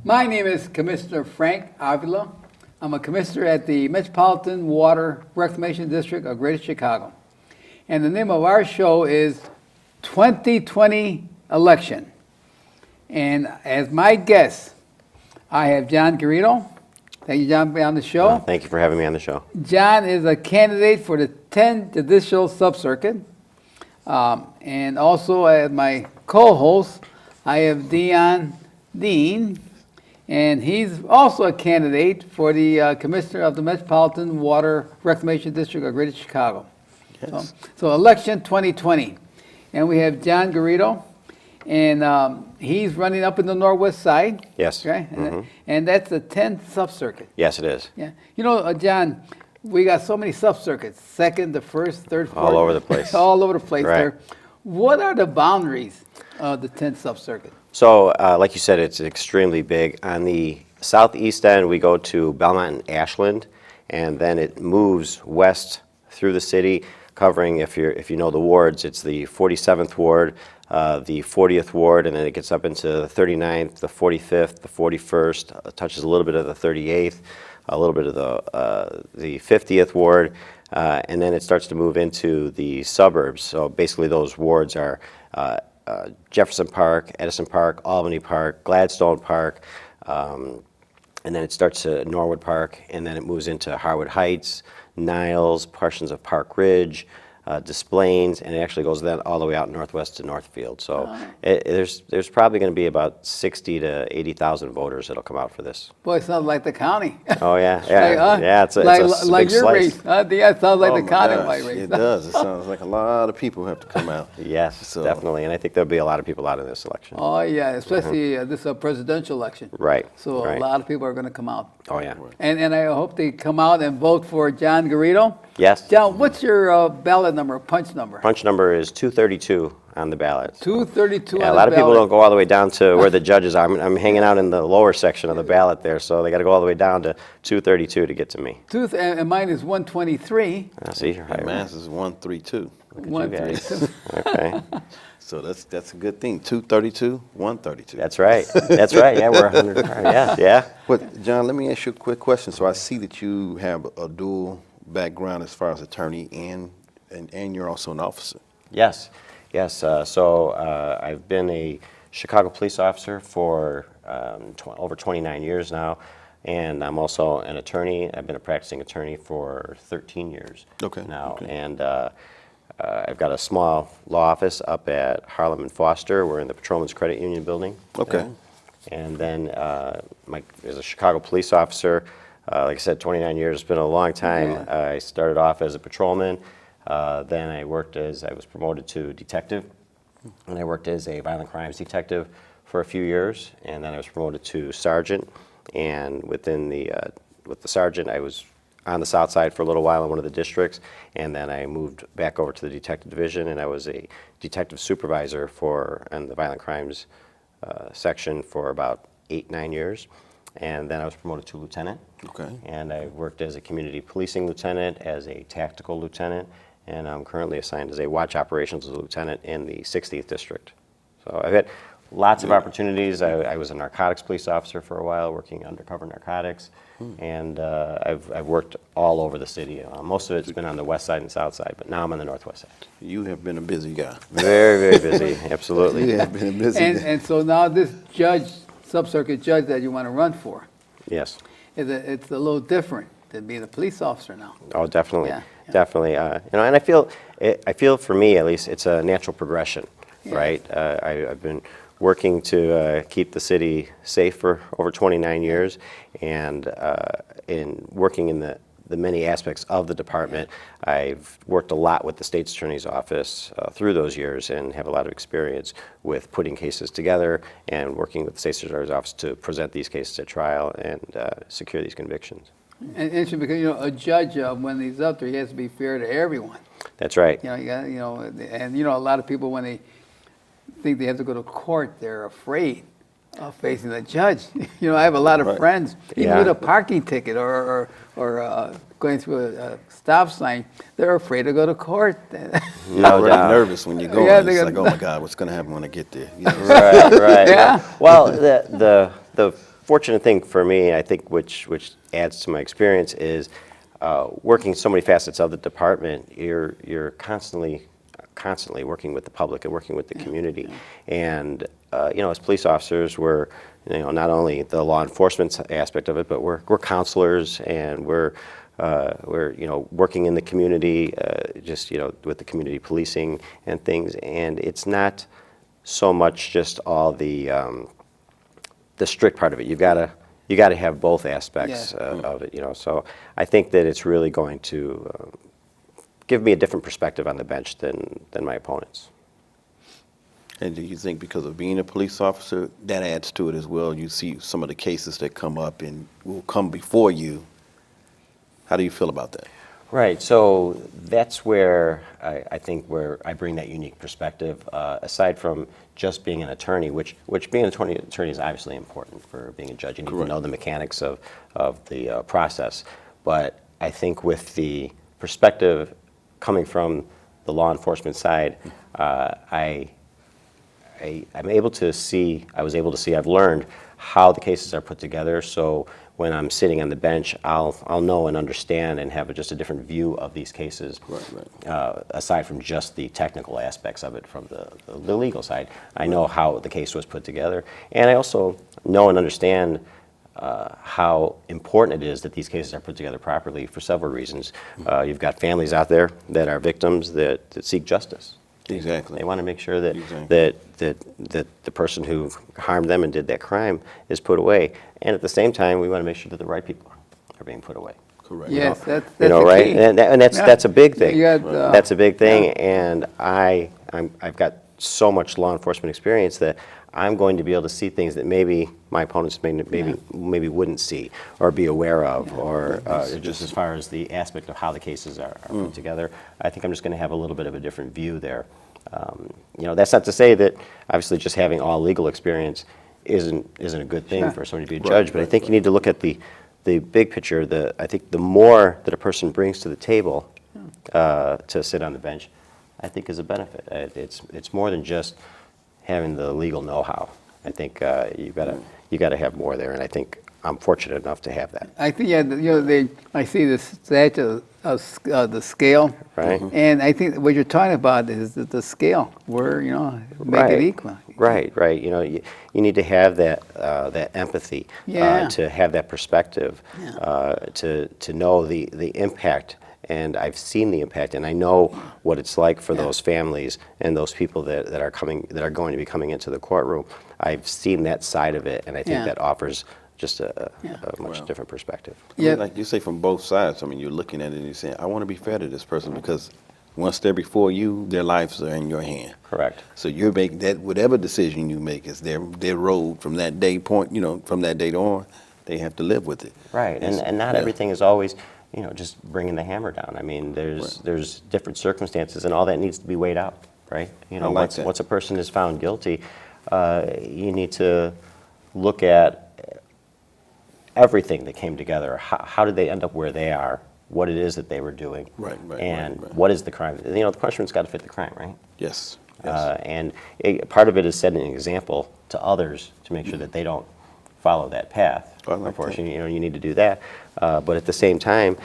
My name is Commissioner Frank Avila. I'm a commissioner at the Metropolitan Water Reclamation District of Greater Chicago. And the name of our show is 2020 Election. And as my guest, I have John Garrido. Thank you, John, for being on the show. Thank you for having me on the show. John is a candidate for the 10th Judicial Subcircuit. And also as my co-host, I have Deyon, and he's also a candidate for the Commissioner of the Metropolitan Water Reclamation District of Greater Chicago. Yes. So election 2020. And we have John Garrido, and he's running up in the northwest side. Yes. Okay? Mhm. And that's the 10th subcircuit. Yes, it is. Yeah. You know, John, we got so many subcircuits, second, the first, third, fourth. All over the place. All over the place Right. there. What are the boundaries of the 10th subcircuit? So, like you said, it's extremely big. On the southeast end, we go to Belmont and Ashland, and then it moves west through the city, covering, if you know the wards, it's the 47th ward, the 40th ward, and then it gets up into the 39th, the 45th, the 41st, touches a little bit of the 38th, a little bit of the 50th ward, and then it starts to move into the suburbs. So basically those wards are Jefferson Park, Edison Park, Albany Park, Gladstone Park, and then it starts to Norwood Park, and then it moves into Harwood Heights, Niles, portions of Park Ridge, Des Plaines, and it actually goes then all the way out northwest to Northfield. So there's probably going to be about 60 to 80,000 voters that'll come out for this. Boy, it sounds like the county. Oh yeah, Like, it's a like big your slice. race. Yeah, it sounds like Oh the my county gosh, race. it does. It sounds like a lot of people have to come out. Yes, So- definitely, and I think there'll be a lot of people out in this election. Oh yeah, especially this is a presidential election. Right. So right. a lot of people are going to come out. Oh yeah. And I hope they come out and vote for John Garrido. Yes. John, what's your ballot number, punch number? Punch number is 232 on the ballot. 232 Yeah, on a the lot of people ballot. don't go all the way down to where the judges are. I'm hanging out in the lower section of the ballot there, so they got to go all the way down to 232 to get to me. And mine is 123. See, you're higher. Mass is 132. Look at you guys. 132. Okay, So that's a good thing. 232, 132. that's right. That's right. Yeah, we're 100. Yeah. But John, let me ask you a quick question. So I see that you have a dual background as far as attorney and you're also an officer. Yes. So I've been a Chicago police officer for over 29 years now, and I'm also an attorney. I've been a practicing attorney for 13 years now, and I've got a small law office up at Harlem and Foster. We're in the Patrolmen's Credit Union building. Okay. And then as a Chicago police officer, like I said, 29 years. It's been a long time. Yeah. I started off as a patrolman. Then I was promoted to detective, and I worked as a violent crimes detective for a few years, and then I was promoted to sergeant. And with the sergeant, I was on the south side for a little while in one of the districts, and then I moved back over to the detective division, and I was a detective supervisor in the violent crimes section for about 8-9 years. And then I was promoted to lieutenant. Okay. And I worked as a community policing lieutenant, as a tactical lieutenant, and I'm currently assigned as a watch operations lieutenant in the 60th district. So I've had lots of opportunities. I was a narcotics police officer for a while, working undercover narcotics, and I've worked all over the city. Most of it's been on the west side and south side, but now I'm on the northwest side. You have been a busy guy. Very, very busy, absolutely. You have been a busy guy. And so now this subcircuit judge that you want to run for, Yes. it's a little different than being a police officer now. Oh, definitely, Yeah. definitely. And I feel for me at least, it's a natural progression, right? I've been working to keep the city safe for over 29 years, and in working in the many aspects of the department. I've worked a lot with the state's attorney's office through those years, and have a lot of experience with putting cases together and working with the state's attorney's office to present these cases at trial and secure these convictions. And interesting because, a judge, when he's up there, he has to be fair to everyone. That's right. You got, and a lot of people, when they think they have to go to court, they're afraid of facing the judge. I have a lot of friends, even with a parking ticket or going through a stop sign, they're afraid to go to court. You're already nervous when you go. Yeah, It's like, oh my God, what's going to happen when I get there? Right. Yeah. Well, the fortunate thing for me, I think, which adds to my experience, is working so many facets of the department. You're constantly working with the public and working with the community. And as police officers, we're not only the law enforcement aspect of it, but we're counselors, and we're working in the community, with the community policing and things. And it's not so much just all the strict part of it. You gotta have both aspects of it. So I think that it's really going to give me a different perspective on the bench than my opponents. And do you think because of being a police officer, that adds to it as well? You see some of the cases that come up and will come before you. How do you feel about that? Right, so that's where I think where I bring that unique perspective, aside from just being an attorney, which being an attorney is obviously important for being a judge. You need to know the mechanics of the process. But I think with the perspective coming from the law enforcement side, I'm able to see, I've learned how the cases are put together. So when I'm sitting on the bench, I'll know and understand and have just a different view of these cases, aside from just the technical aspects of it from the legal side. I know how the case was put together, and I also know and understand how important it is that these cases are put together properly for several reasons. You've got families out there that are victims that seek justice. Exactly. They want to make sure that the person who harmed them and did that crime is put away, and at the same time, we want to make sure that the right people are being put away. Correct. Yes, that's right, key. and that's a big thing. That's a big thing, and I've got so much law enforcement experience that I'm going to be able to see things that maybe my opponents maybe wouldn't see or be aware of, or just as far as the aspect of how the cases are put together. I think I'm just going to have a little bit of a different view there. That's not to say that obviously just having all legal experience isn't a good thing for somebody to be a judge, but I think you need to look at the big picture. I think the more that a person brings to the table to sit on the bench, I think is a benefit. It's more than just having the legal know-how. I think you got to have more there, and I think I'm fortunate enough to have that. I think I see the statute of the scale, Right. And I think what you're talking about is the scale where make it equal. Right. You need to have that empathy, to have that perspective, to know the impact. And I've seen the impact, and I know what it's like for those families and those people that are going to be coming into the courtroom. I've seen that side of it, and I think that offers just a much different perspective. Like you say, from both sides. I mean, you're looking at it and you're saying, I want to be fair to this person because once they're before you, their lives are in your hand. Correct. So you're making that whatever decision you make is their road from that day point. From that date on, they have to live with it. Right, and not everything is always just bringing the hammer down. I mean, there's different circumstances, and all that needs to be weighed out, right? Once a person is found guilty, you need to look at everything that came together. How did they end up where they are? What it is that they were doing? And what is the crime? The punishment's got to fit the crime, right? Yes. And part of it is setting an example to others to make sure that they don't follow that path. Unfortunately, you need to do that. But at the same time,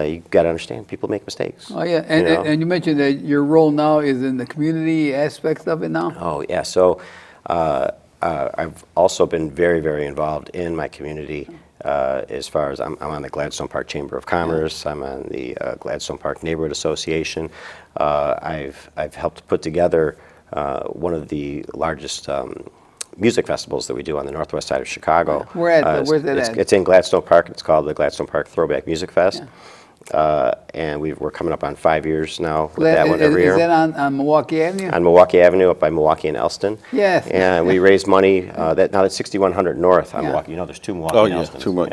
you've got to understand people make mistakes. Oh yeah, and you mentioned that your role now is in the community aspects of it now. Oh yeah, so I've also been very, very involved in my community. As far as I'm on the Gladstone Park Chamber of Commerce, I'm on the Gladstone Park Neighborhood Association. I've helped put together one of the largest music festivals that we do on the northwest side of Chicago. Where's that at? It's in Gladstone Park. It's called the Gladstone Park Throwback Music Fest. And we're coming up on 5 years now with that one every year. Is that on Milwaukee Avenue? On Milwaukee Avenue, up by Milwaukee and Elston. Yes. And we raise money. That's 6100 North on Milwaukee. There's two Milwaukee and Elston. Too much.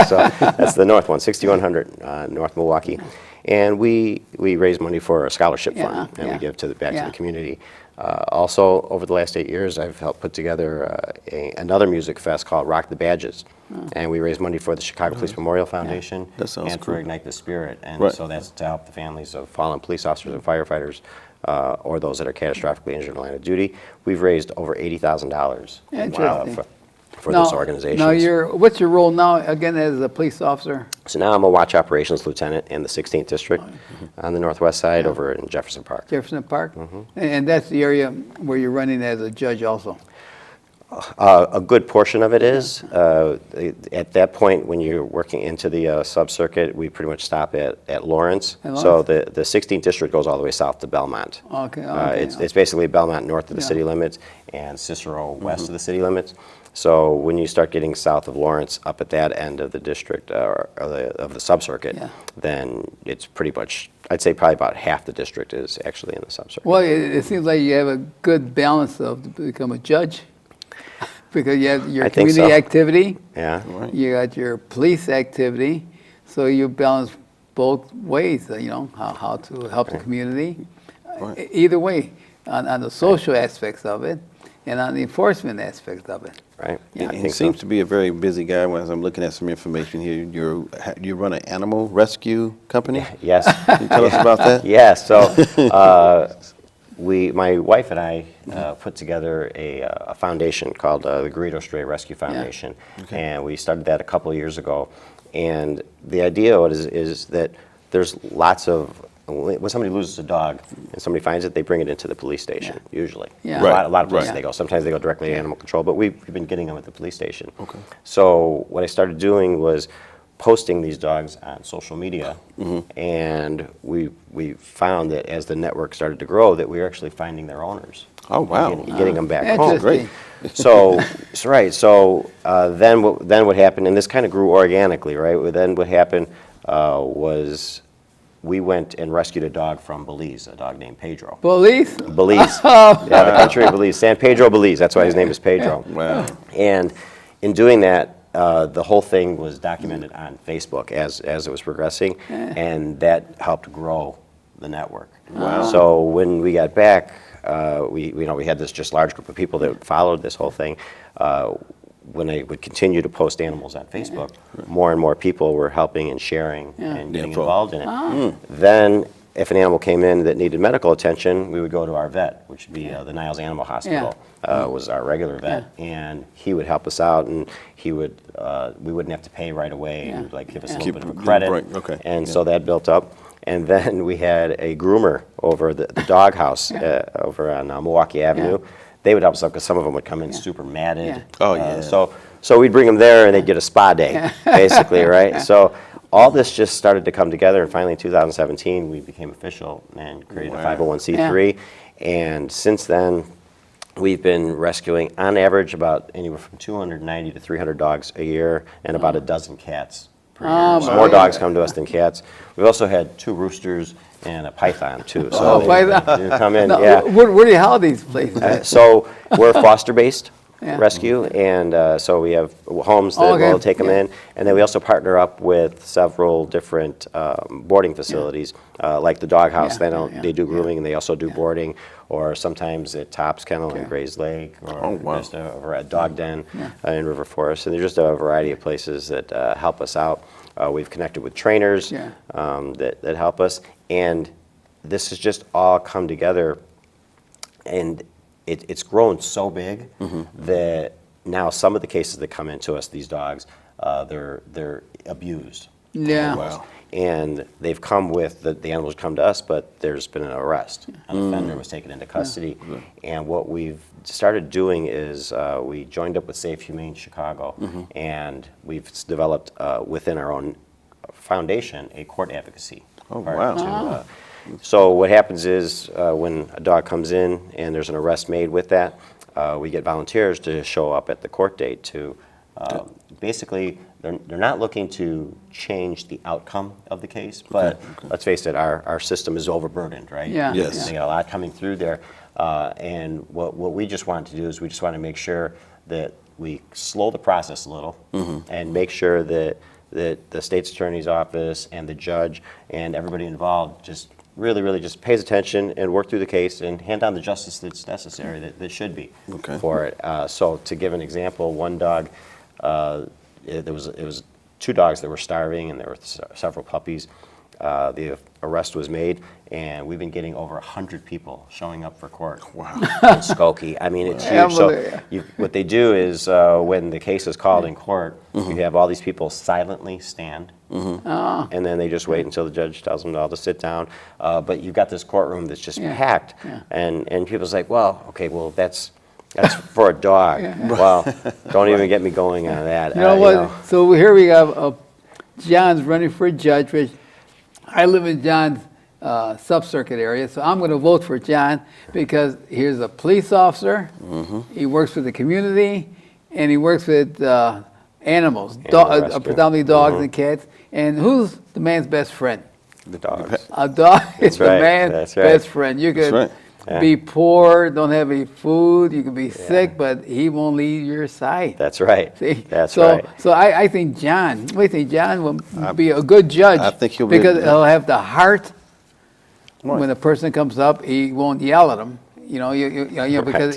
So that's the north one, 6100 North Milwaukee. And we raise money for a scholarship fund, and we give back to the community. Also, over the last 8 years, I've helped put together another music fest called Rock the Badges. And we raise money for the Chicago Police Memorial Foundation and for Ignite the Spirit. And so that's to help the families of fallen police officers and firefighters or those that are catastrophically injured in the line of duty. We've raised over $80,000 for for those organizations. Now, what's your role now, again, as a police officer? So now I'm a watch operations lieutenant in the 16th district on the northwest side over in Jefferson Park. Jefferson Park? And that's the area where you're running as a judge also? A good portion of it is. At that point, when you're working into the subcircuit, we pretty much stop at Lawrence. At So Lawrence? the 16th district goes all the way south to Belmont. Okay, It's basically Belmont north of the Yeah. city limits and Cicero west of the city limits. So when you start getting south of Lawrence, up at that end of the district of the subcircuit, Yeah. then it's pretty much, I'd say probably about half the district is actually in the subcircuit. Well, it seems like you have a good balance of to become a judge, because you have your I think community so. activity, Yeah. Right. you got your police activity, so you balance both ways, how to help the community. Right. Either way, on the social aspects of it and on the enforcement aspects of it. Right? Yeah. I And he think so. seems to be a very busy guy. As I'm looking at some information here, you run an animal rescue company. Yes. Can you tell us about that? Yeah, so my wife and I put together a foundation called the Garrido Stray Rescue Foundation, and we started that a couple of years ago. And the idea is that there's lots of, when somebody loses a dog and somebody finds it, they bring it into the police station, usually. Yeah. A lot of places Right. they go. Sometimes they go directly to animal control, but we've been getting them at the police station. Okay. So what I started doing was posting these dogs on social media, and we found that as the network started to grow, that we were actually finding their owners. Oh, wow. Getting them back home. Interesting. Great. Then what happened, and this kind of grew organically, right? Then what happened was we went and rescued a dog from Belize, a dog named Pedro. Police? Belize. Yeah, the country of Belize. San Pedro, Belize. That's why his name is Pedro. Wow. And in doing that, the whole thing was documented on Facebook as it was progressing, and that helped grow the network. Wow. So when we got back, we had this just large group of people that followed this whole thing. When I would continue to post animals on Facebook, more and more people were helping and sharing and getting Info. involved in it. Then, if an animal came in that needed medical attention, we would go to our vet, which would be the Niles Animal Hospital, was our regular vet, and he would help us out, and he would we wouldn't have to pay right away, and he would like give us a little bit of a credit, Right, okay, and yeah. so that built up. And then we had a groomer over the dog house over on Milwaukee Avenue. They would help us out because some of them would come in super matted. Yeah. Oh, yeah. So we'd bring them there and they'd get a spa day, basically, right? So all this just started to come together, and finally in 2017 we became official and created Wow. a 501c3. And since then, we've been rescuing, on average, about anywhere from 290 to 300 dogs a year, and about a dozen cats per year. Oh, So my more dogs goodness. come to us than cats. We've also had 2 roosters and a python too. So Oh, python. they come in, No, yeah. where do you house these places? So we're foster-based Yeah. rescue, and so we have homes that Okay. will take them in, and then we also partner up with several different boarding facilities, like the Dog House. They do grooming, and they also do boarding, or sometimes at Tops Kennel in Grays Lake, or Oh, wow. just over at Dog Den in River Forest. And there's just a variety of places that help us out. We've connected with trainers that help us, and this has just all come together, and it's grown so big that now some of the cases that come into us, these dogs, they're abused. Yeah. Wow. And they've come with, the animals come to us, but there's been an arrest. An offender was taken into custody. And what we've started doing is we joined up with Safe Humane Chicago, and we've developed within our own foundation a court advocacy. Oh, part wow. So what happens is when a dog comes in and there's an arrest made with that, we get volunteers to show up at the court date to basically, they're not looking to change the outcome of the case, but let's face it, our system is overburdened, right? Yeah. Yes. They got a lot coming through there. And what we just want to do is we just want to make sure that we slow the process a little and make sure that the state's attorney's office and the judge and everybody involved just really just pays attention and work through the case and hand down the justice that's necessary, that should be for it. So to give an example, one dog, it was 2 dogs that were starving, and there were several puppies. the arrest was made, and we've been getting over 100 people showing up for court. Wow. In Skokie. I mean, it's huge. So Unbelievable. what they do is when the case is called in court, you have all these people silently stand, and then they just wait until the judge tells them all to sit down. But you've got this courtroom that's just packed, and people's like, well, okay, well, that's for a dog. Well, don't even get me going on that. You know what? So here we have John's running for judge, which I live in John's subcircuit area, so I'm going to vote for John because he's a police officer, he works with the community, and he works with animals, rescue. predominantly dogs and cats. And who's the man's best friend? The dogs. A dog is the right, man's that's right. best friend. You could right. be poor, don't have any food, you could be sick, but he won't leave your side. That's right. See? That's so, right. So I think John, will be a good judge. I think he'll be because a- he'll have the heart. Right. When a person comes up, he won't yell at him. You know, because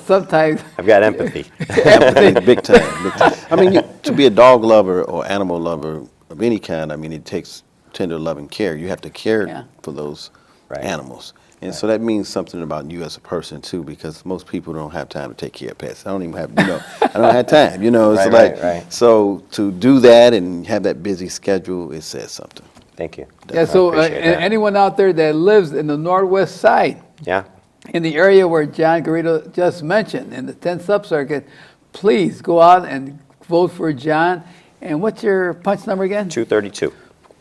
sometimes. I've got empathy. Big time, big time. I mean, to be a dog lover or animal lover of any kind, I mean, it takes tender loving care. You have to care for those Right. animals. And so that means something about you as a person too, because most people don't have time to take care of pets. I don't even have, I don't have time, It's Right, right. So to do that and have that busy schedule, it says something. Thank you. Yeah, so I appreciate that. anyone out there that lives in the northwest side, Yeah. in the area where John Garrido just mentioned, in the 10th subcircuit, please go out and vote for John. And what's your punch number again? 232.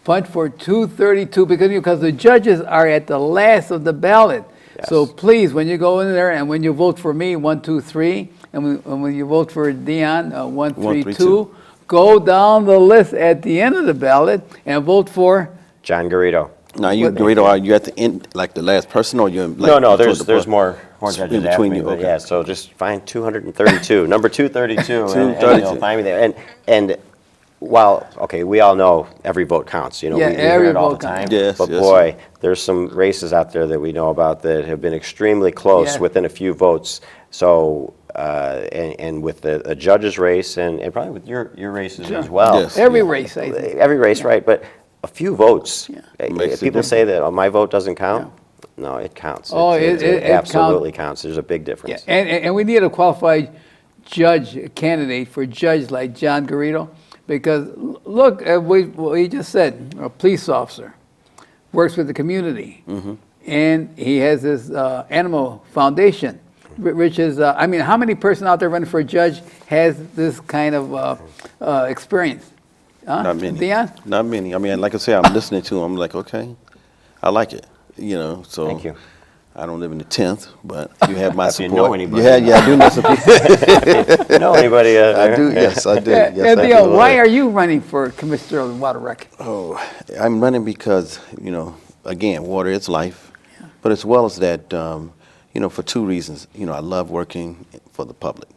Punch for 232 because the judges are at the last of the ballot. Yes. So please, when you go in there and when you vote for me, 1, 2, 3, and when you vote for Deyon, 1, 3, 2, go down the list at the end of the ballot and vote for. John Garrido. Now, are you at the end, like the last person, or you're like No, towards there's the more in judges after between me, you, but okay. yeah, so just find 232, number 232, and 232. you'll find me there. And while, okay, we all know every vote counts, Yeah, we hear every it all the vote time. counts. Yes, But yes. boy, there's some races out there that we know about that have been extremely close Yeah. within a few votes. So, and with a judge's race and probably with your races as well. Yes. Every race, I think. Every race, right, but a few votes. Makes a People say that, oh, my vote doesn't count. No, it counts. Oh, it it absolutely counts. There's a big Yeah, difference. and we need a qualified judge candidate for judge like John Garrido, because look at what he just said, a police officer, works with the community, and he has this animal foundation, which is, I mean, how many person out there running for a judge has this kind of experience? Huh? Not many. Deyon? Not many. I mean, like I say, I'm listening to him. I'm like, okay, I like it. So Thank you. I don't live in the 10th, but you have my If you support. know anybody. Yeah, I do know some people. You know anybody? I do. Yes, I do. Yeah, Yes, I do. Deyon, why are you running for Commissioner of the Water Rec? Oh, I'm running because, again, water is life, but as well as that, for two reasons. I love working for the public.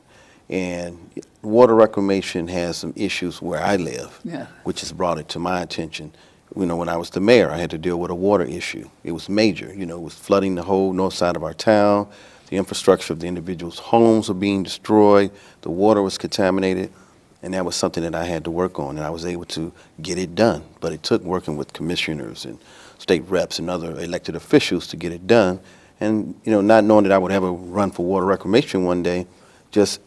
And water reclamation has some issues where I live, which has brought it to my attention. When I was the mayor, I had to deal with a water issue. It was major. It was flooding the whole north side of our town. The infrastructure of the individuals' homes were being destroyed. The water was contaminated. And that was something that I had to work on, and I was able to get it done. But it took working with commissioners and state reps and other elected officials to get it done. And, not knowing that I would ever run for water reclamation one day, just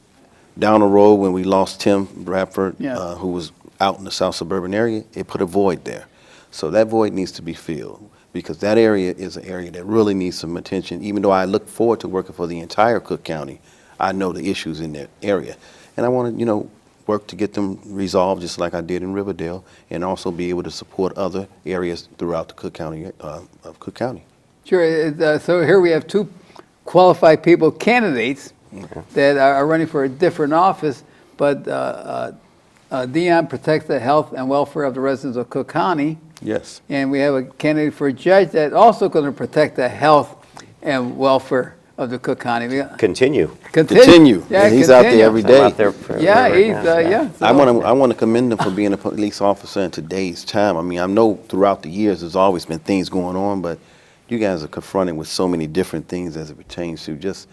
down the road when we lost Tim Bradford, who was out in the south suburban area, it put a void there. So that void needs to be filled, because that area is an area that really needs some attention. Even though I look forward to working for the entire Cook County, I know the issues in that area. And I want to, work to get them resolved just like I did in Riverdale, and also be able to support other areas throughout the Cook County, of Cook County. Sure. So here we have two qualified people, candidates, that are running for a different office, but Deyon protects the health and welfare of the residents of Cook County. Yes. And we have a candidate for a judge that's also going to protect the health and welfare of the Cook County. Continue. Continue. Yeah, And he's out there every I'm day. out there for- Yeah, right he's, now, yeah. so- I want to commend him for being a police officer in today's time. I mean, I know throughout the years there's always been things going on, but you guys are confronted with so many different things as it pertains to just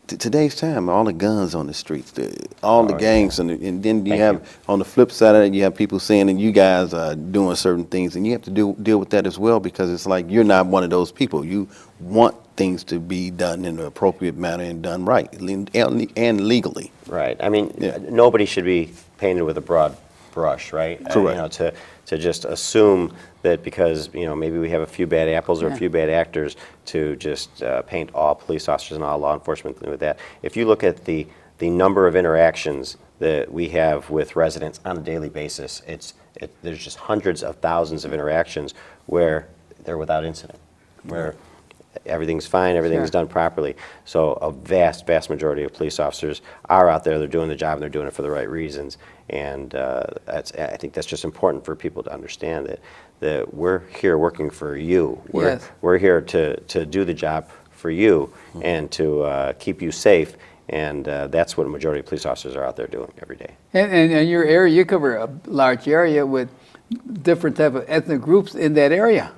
today's time, all the guns on the streets, all the gangs, and then you Thank have on the flip side of it, you have people saying that you guys are doing certain things, and you have to deal with that as well, because it's like you're not one of those people. You want things to be done in an appropriate manner and done right and legally. Right. I mean, Yeah. nobody should be painted with a broad brush, right? Correct. To just assume that because, maybe we have a few bad apples or a few bad actors to just paint all police officers and all law enforcement with that. If you look at the number of interactions that we have with residents on a daily basis, there's just hundreds of thousands of interactions where they're without incident, where everything's fine, everything's Sure. done properly. So a vast, vast majority of police officers are out there, they're doing the job, and they're doing it for the right reasons. And I think that's just important for people to understand that we're here working for you. Yes. We're here to do the job for you and to keep you safe. And that's what a majority of police officers are out there doing every day. And your area, you cover a large area with different type of ethnic groups in that area.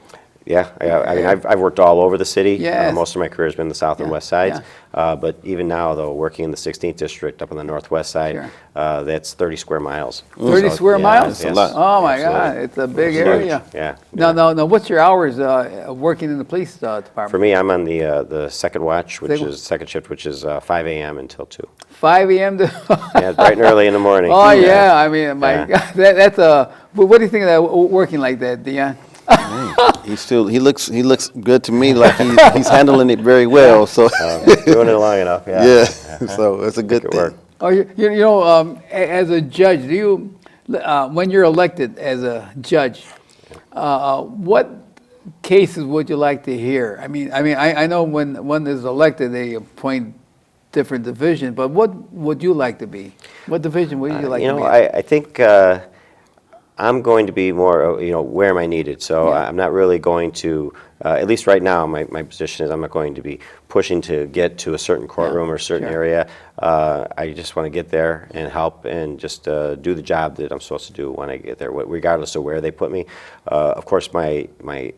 Yeah, I mean, I've worked all over the city. Yes. Most of my career has been the south and Yeah, west sides. But even now, though, working in the 16th district up on the northwest side, Sure. that's 30 square miles. 30 square yeah, miles? yes, That's a Oh my absolutely. God, it's a big Huge. area. Yeah. No. What's your hours of working in the police department? For me, I'm on the second watch, which Second- is second shift, which is 5 a.m. until 2. 5 a.m. to. Yeah, bright and early in the morning. Oh yeah, I mean, my Yeah. God, that's a. What do you think of that working like that, Deyon? He looks good to me, like he's handling it very well. So Doing it long enough, yeah. yeah, so it's a good Make it thing. work. Oh, as a judge, do you, when you're elected as a judge, what cases would you like to hear? I know when one is elected, they appoint different divisions, but what would you like to be? What division would you like to be? I think I'm going to be more, where am I needed? So Yeah. I'm not really going to, at least right now, my position is I'm not going to be pushing to get to a certain courtroom or a certain sure. area. I just want to get there and help and just do the job that I'm supposed to do when I get there, regardless of where they put me. Of course, my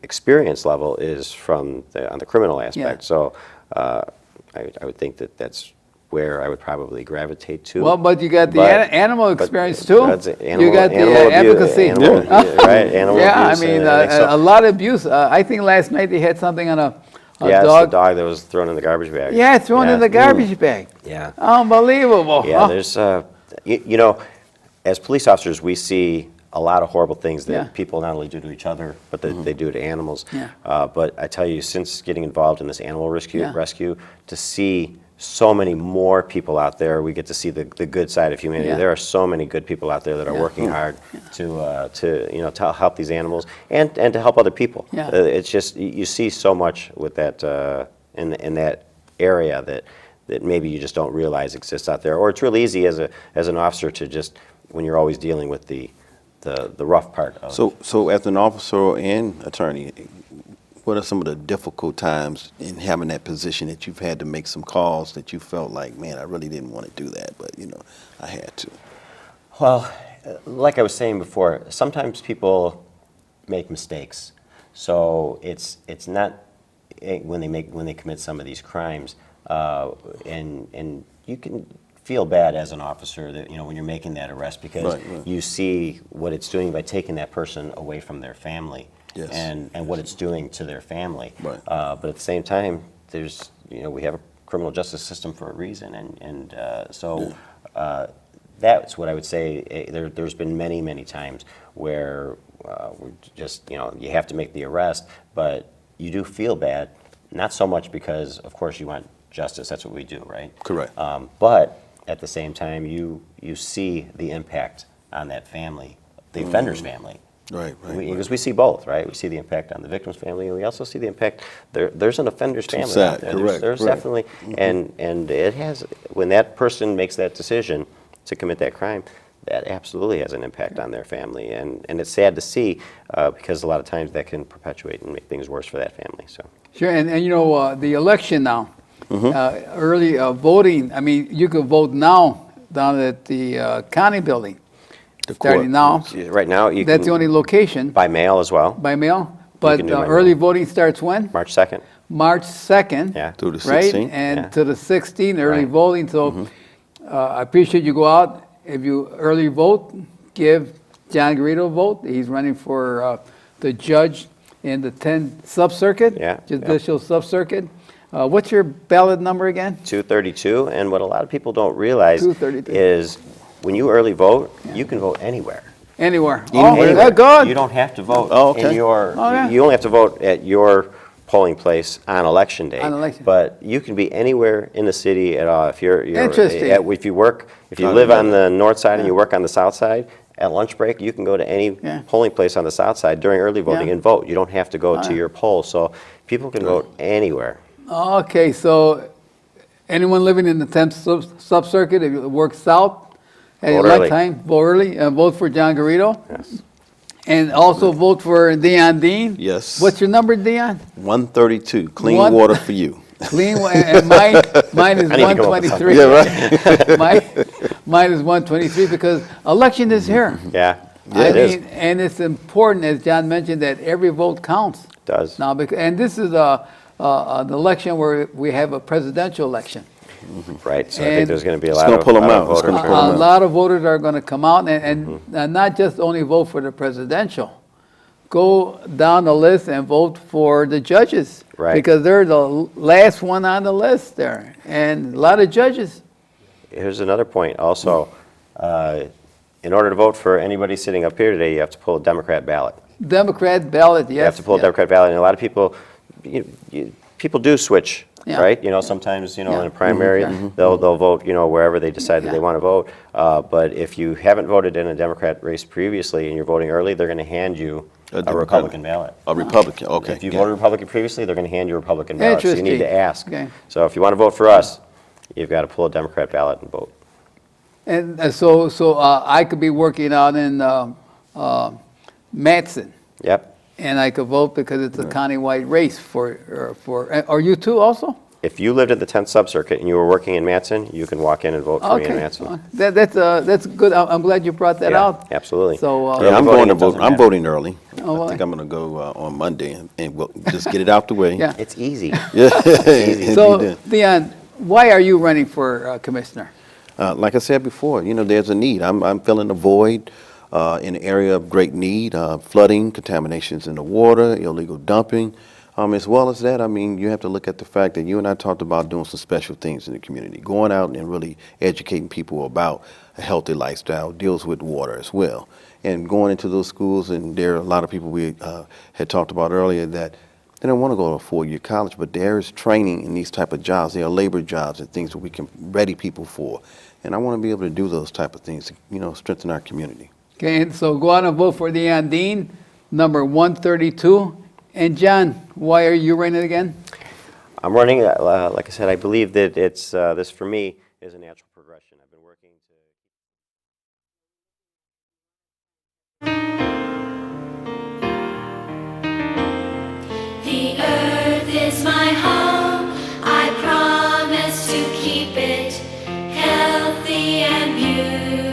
experience level is on the criminal aspect. Yeah. So I would think that's where I would probably gravitate to. Well, but you got the But- animal but experience too. that's You got the abuse, advocacy. right? Animal Yeah, abuse. I mean, and I think so. a lot of abuse. I think last night they had something on a Yeah, it's the dog. dog that was thrown in the garbage bag. Yeah, thrown in Yeah. the garbage bag. Yeah. Unbelievable. Yeah, Oh. there's, as police officers, we see a lot of horrible things that Yeah. people not only do to each other, but that they do to animals. Yeah. But I tell you, since getting involved in this animal Yeah. rescue, to see so many more people out there, we get to see the good side of humanity. Yeah. There are so many good people out there that are Yeah. working hard to help these animals and to help other people. Yeah. It's just you see so much with that in that area that maybe you just don't realize exists out there, or it's really easy as an officer to just, when you're always dealing with the rough part of. So as an officer and attorney, what are some of the difficult times in having that position that you've had to make some calls that you felt like, man, I really didn't want to do that, but I had to? Well, like I was saying before, sometimes people make mistakes. So it's not when they commit some of these crimes, and you can feel bad as an officer that when you're making that arrest, because Right. you see what it's doing by taking that person away from their family. Yes. And what it's doing to their family. Right. But at the same time, there's we have a criminal justice system for a reason, and so that's what I would say. There's been many times where we just you have to make the arrest, but you do feel bad, not so much because of course you want justice. That's what we do, right? Correct. But at the same time, you see the impact on that family, the offender's family. Right. Because we see both, right? We see the impact on the victim's family, and we also see the impact. There's an offender's family out there. Correct, There's correct. definitely, and it has, when that person makes that decision to commit that crime, that absolutely has an impact on their family, and it's sad to see because a lot of times that can perpetuate and make things worse for that family. So Sure, and the election now, early voting. I mean, you can vote now down at the county building. Starting now. right now, That's the only location by mail as well. by mail. But can do by early mail. voting starts when? March 2nd. March 2nd. Yeah. Through the Right? 16th. And Yeah. to the 16th, early Right. voting. So I appreciate you go out. If you early vote, give John Garrido a vote. He's running for the judge in the 10 subcircuit, Yeah, Judicial subcircuit. What's your ballot number again? 232, and what a lot of people don't realize 232. is when you early vote, you can vote anywhere. Anywhere. Anywhere. Oh, good. You don't have to vote Oh, okay. in your, Oh, yeah. you only have to vote at your polling place on election day. On election. But you can be anywhere in the city at all. If you're Interesting. if you work, if you I live didn't on know the north side and you work on the south side, at lunch break, you can go to any Yeah. polling place on the south side during early voting Yeah. and vote. You don't have to go to yeah. your poll. So people can vote anywhere. Okay, so anyone living in the 10th subcircuit, if you work south, at Vote elect early. time, vote early, vote for John Garrido. Yes. And also vote for Deyon Dean. Yes. What's your number, Deyon? 132, clean One- water for you. Clean, and mine is I need to come up with 123. Yeah, right. Mine is 123 because election is here. Yeah, I it is. mean, and it's important, as John mentioned, that every vote counts. Does. Now, and this is an election where we have a presidential election. Right, so I And think there's going to be a It's lot gonna of pull 'em lot of out. It's voters gonna turn pull 'em out. A lot of voters are going to come out and not just only vote for the presidential. Go down the list and vote for the judges. Right. Because they're the last one on the list there. And a lot of judges. Here's another point also. In order to vote for anybody sitting up here today, you have to pull a Democrat ballot. Democrat ballot, yes. You have to pull a yeah. Democrat ballot, and a lot of people, people do switch, Yeah. right? You know, sometimes, you know, Yeah. in a primary, they'll vote, you know, wherever they decide that Yeah. they want to vote. But if you haven't voted in a Democrat race previously and you're voting early, they're going to hand you a Republican ballot. A Republican, okay. If you yeah. voted Republican previously, they're going to hand you a Republican ballot. So you need to Interesting. ask. Okay. So if you want to vote for us, you've got to pull a Democrat ballot and vote. And so I could be working out in Matson. Yep. And I could vote because it's a countywide race are you too also? If you lived at the 10th subcircuit and you were working in Matson, you can walk in and vote for me in Matson. That's good. I'm glad you brought that Yeah, out. absolutely. So, Yeah, I'm voting, going to it vote. doesn't I'm matter. voting early. Oh, I think well. I'm going to go on Monday and we'll just get it out the way. Yeah. It's easy. Yeah. So, Deyon, why are you running for commissioner? Like I said before, you know, there's a need. I'm filling a void in an area of great need, flooding, contaminations in the water, illegal dumping. As well as that, I mean, you have to look at the fact that you and I talked about doing some special things in the community, going out and really educating people about a healthy lifestyle, deals with water as well. And going into those schools, and there are a lot of people we had talked about earlier that they don't want to go to a four-year college, but there is training in these type of jobs. There are labor jobs and things that we can ready people for. And I want to be able to do those type of things to, you know, strengthen our community. Okay, and so go out and vote for Deyon Dean, number 132. And John, why are you running again? I'm running, like I said, I believe that it's, this for me is a natural progression. I've been working to... The earth is my home, I promise to keep it healthy and beautiful.